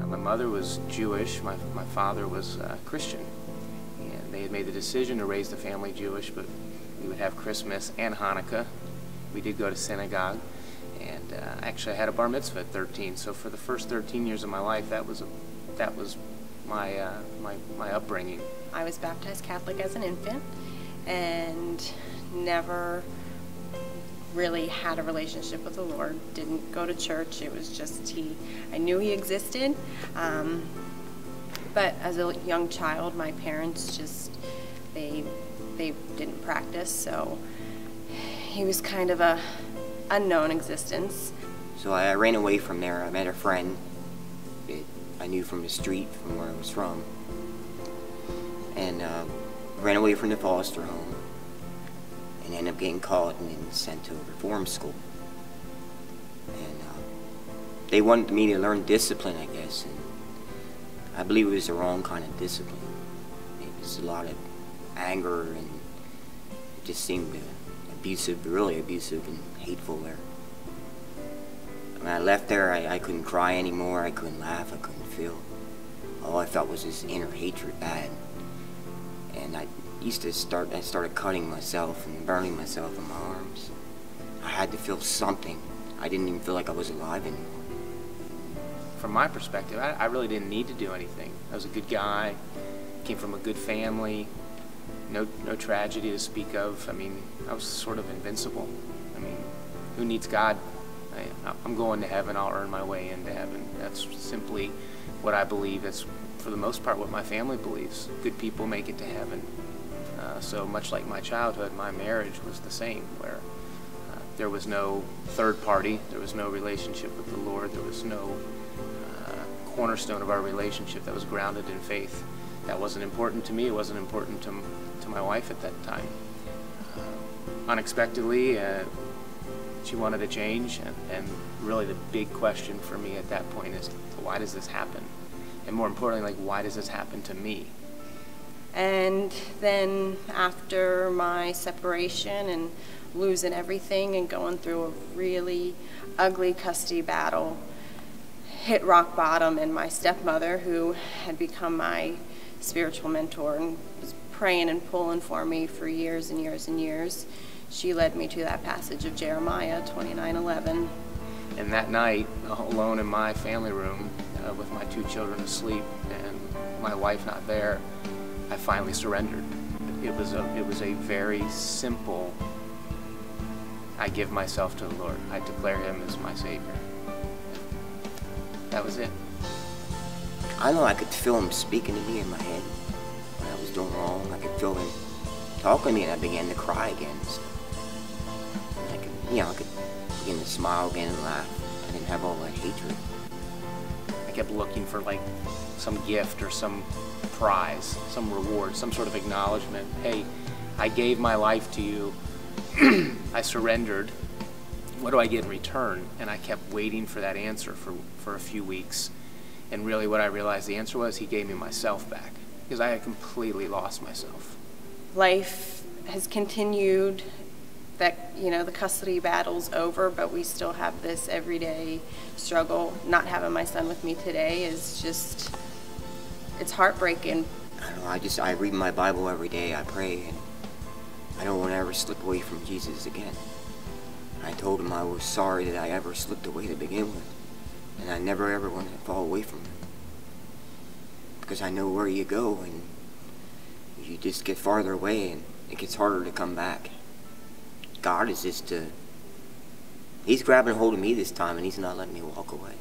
My mother was Jewish, my father was Christian, and they had made the decision to raise the family Jewish, but we would have Christmas and Hanukkah. We did go to synagogue, and actually I had a bar mitzvah at 13, so for the first 13 years of my life, that was my my upbringing. I was baptized Catholic as an infant and never really had a relationship with the Lord. Didn't go to church. It was just I knew he existed, but as a young child, my parents just they didn't practice, so he was kind of a unknown existence. So I ran away from there. I met a friend that I knew from the street, from where I was from, and ran away from the foster home, and ended up getting caught and then sent to a reform school. And they wanted me to learn discipline, I guess, and I believe it was the wrong kind of discipline. It was a lot of anger, and it just seemed abusive, really abusive and hateful there. When I left there, I couldn't cry anymore, I couldn't laugh, I couldn't feel. All I felt was this inner hatred bad. And I started cutting myself and burning myself in my arms. I had to feel something. I didn't even feel like I was alive anymore. From my perspective, I really didn't need to do anything. I was a good guy, came from a good family, no tragedy to speak of. I mean, I was sort of invincible. I mean, who needs God? I'm going to heaven, I'll earn my way into heaven. That's simply what I believe. That's, for the most part, what my family believes. Good people make it to heaven. So much like my childhood, my marriage was the same, where there was no third party, there was no relationship with the Lord, there was no cornerstone of our relationship that was grounded in faith. That wasn't important to me, it wasn't important to my wife at that time. Unexpectedly, she wanted to change, and really the big question for me at that point is, why does this happen? And more importantly, like, why does this happen to me? And then after my separation and losing everything and going through a really ugly custody battle, hit rock bottom, and my stepmother, who had become my spiritual mentor and was praying and pulling for me for years and years and years, she led me to that passage of Jeremiah 29:11. And that night, alone in my family room, with my 2 children asleep and my wife not there, I finally surrendered. It was a very simple, I give myself to the Lord. I declare him as my Savior. That was it. I know I could feel him speaking to me in my head when I was doing wrong. I could feel him talking to me, and I began to cry again and stuff. And I could begin to smile again and laugh. I didn't have all that hatred. I kept looking for like some gift or some prize, some reward, some sort of acknowledgement. Hey, I gave my life to you. I surrendered. What do I get in return? And I kept waiting for that answer for a few weeks. And really what I realized the answer was, he gave me myself back, because I had completely lost myself. Life has continued. That, the custody battle's over, but we still have this everyday struggle. Not having my son with me today is just, it's heartbreaking. I don't know, I read my Bible every day, I pray, and I don't want to ever slip away from Jesus again. I told him I was sorry that I ever slipped away to begin with, and I never ever want to fall away from him. Because I know where you go, and you just get farther away, and it gets harder to come back. God is he's grabbing hold of me this time, and he's not letting me walk away.